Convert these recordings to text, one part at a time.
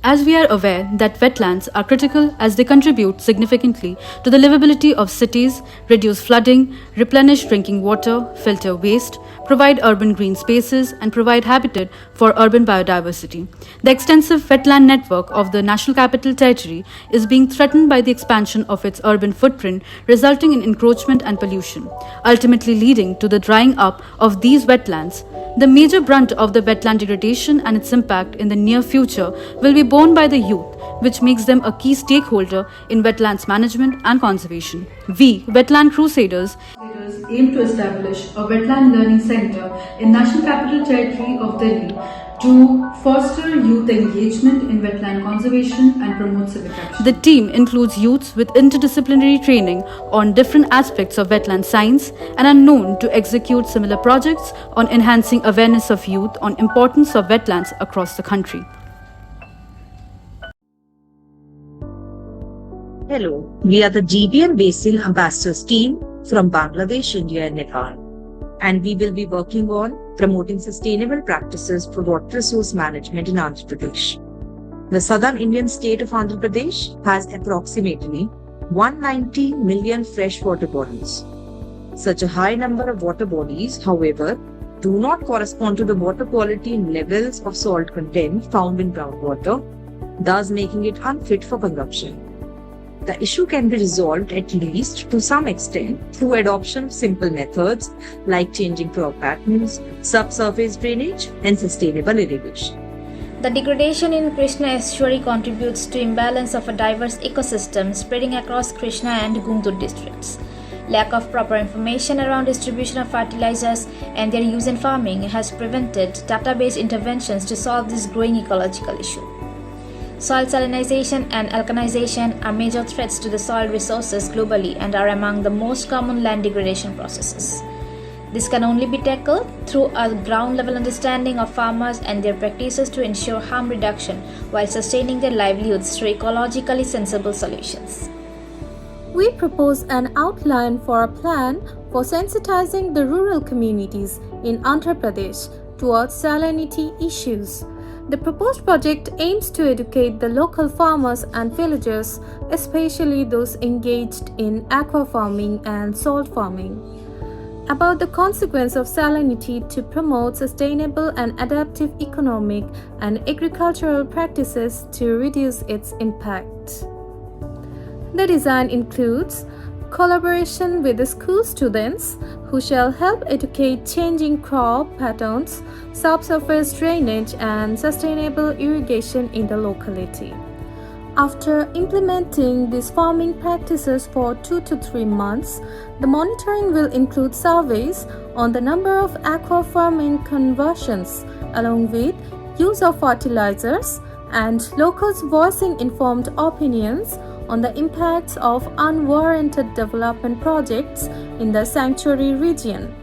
As we are aware that wetlands are critical as they contribute significantly to the livability of cities, reduce flooding, replenish drinking water, filter waste, provide urban green spaces, and provide habitat for urban biodiversity. The extensive wetland network of the National Capital Territory is being threatened by the expansion of its urban footprint, resulting in encroachment and pollution, ultimately leading to the drying up of these wetlands. The major brunt of the wetland degradation and its impact in the near future will be borne by the youth, which makes them a key stakeholder in wetlands management and conservation. We, Wetland Crusaders, aim to establish a wetland learning center in National Capital Territory of Delhi to foster youth engagement in wetland conservation and promote civic action. The team includes youths with interdisciplinary training on different aspects of wetland science and are known to execute similar projects on enhancing awareness of youth on importance of wetlands across the country. Hello, we are the GBM Basin Ambassadors team from Bangladesh, India and Nepal. And we will be working on promoting sustainable practices for water resource management in Andhra Pradesh. The southern Indian state of Andhra Pradesh has approximately 190 million freshwater bodies. Such a high number of water bodies, however, do not correspond to the water quality levels of salt content found in groundwater, thus making it unfit for consumption. The issue can be resolved at least to some extent through adoption of simple methods like changing crop patterns, subsurface drainage, and sustainable irrigation. The degradation in Krishna estuary contributes to imbalance of a diverse ecosystem spreading across Krishna and Guntur districts. Lack of proper information around distribution of fertilizers and their use in farming has prevented database interventions to solve this growing ecological issue. Soil salinization and alkalinization are major threats to the soil resources globally and are among the most common land degradation processes. This can only be tackled through a ground-level understanding of farmers and their practices to ensure harm reduction while sustaining their livelihoods through ecologically sensible solutions. We propose an outline for a plan for sensitizing the rural communities in Andhra Pradesh towards salinity issues. The proposed project aims to educate the local farmers and villagers, especially those engaged in aqua farming and salt farming, about the consequence of salinity to promote sustainable and adaptive economic and agricultural practices to reduce its impact. The design includes collaboration with the school students who shall help educate changing crop patterns, subsurface drainage and sustainable irrigation in the locality. After implementing these farming practices for 2 to 3 months, the monitoring will include surveys on the number of aqua farming conversions along with use of fertilizers and locals voicing informed opinions on the impacts of unwarranted development projects in the sanctuary region.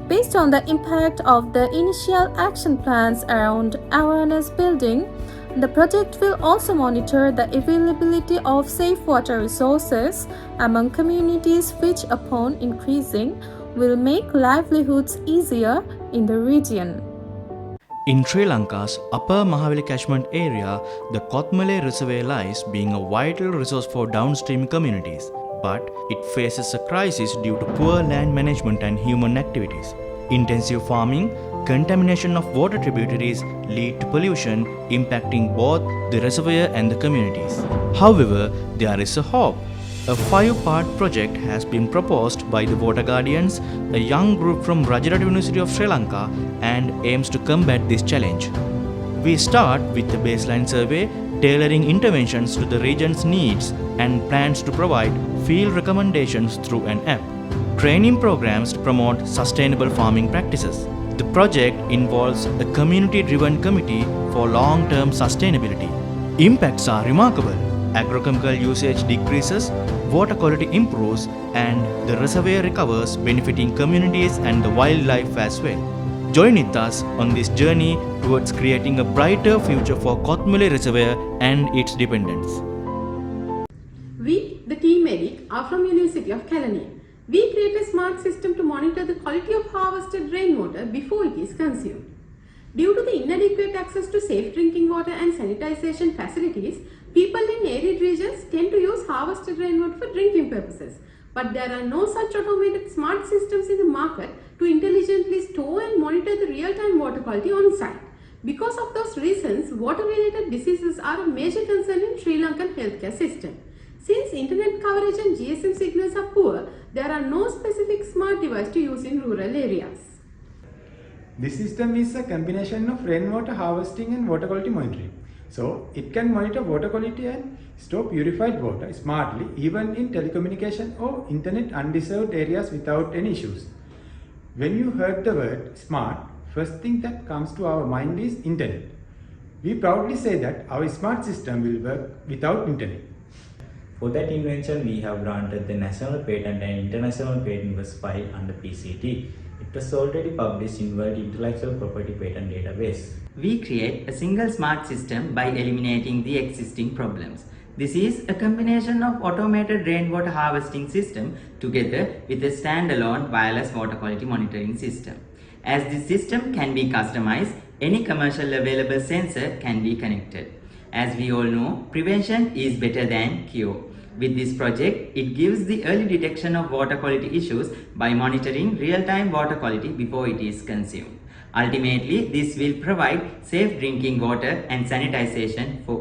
Based on the impact of the initial action plans around awareness building, the project will also monitor the availability of safe water resources among communities, which, upon increasing, will make livelihoods easier in the region. In Sri Lanka's Upper Mahaveli catchment area, the Kothmale Reservoir lies, being a vital resource for downstream communities, but it faces a crisis due to poor land management and human activities. Intensive farming, contamination of water tributaries lead to pollution, impacting both the reservoir and the communities. However, there is a hope. A 5-part project has been proposed by the Water Guardians, a young group from Rajaratnam University of Sri Lanka, and aims to combat this challenge. We start with the baseline survey, tailoring interventions to the region's needs, and plans to provide field recommendations through an app. Training programs to promote sustainable farming practices. The project involves a community-driven committee for long-term sustainability. Impacts are remarkable. Agrochemical usage decreases, water quality improves, and the reservoir recovers, benefiting communities and the wildlife as well. Join with us on this journey towards creating a brighter future for Kothmale Reservoir and its dependents. We, the team medic, are from University of Kelaniya. We create a smart system to monitor the quality of harvested rainwater before it is consumed. Due to the inadequate access to safe drinking water and sanitization facilities, people in arid regions tend to use harvested rainwater for drinking purposes. But there are no such automated smart systems in the market to intelligently store and monitor the real-time water quality on site. Because of those reasons, water-related diseases are a major concern in Sri Lankan healthcare system. Since internet coverage and GSM signals are poor, there are no specific smart device to use in rural areas. This system is a combination of rainwater harvesting and water quality monitoring. So, it can monitor water quality and store purified water smartly even in telecommunication or internet undeserved areas without any issues. When you heard the word smart, first thing that comes to our mind is internet. We proudly say that our smart system will work without internet. For that invention, we have granted the national patent and international patent was filed under PCT. It was already published in World Intellectual Property Patent Database. We create a single smart system by eliminating the existing problems. This is a combination of automated rainwater harvesting system together with a standalone wireless water quality monitoring system. As this system can be customized, any commercial available sensor can be connected. As we all know, prevention is better than cure. With this project, it gives the early detection of water quality issues by monitoring real-time water quality before it is consumed. Ultimately, this will provide safe drinking water and sanitization for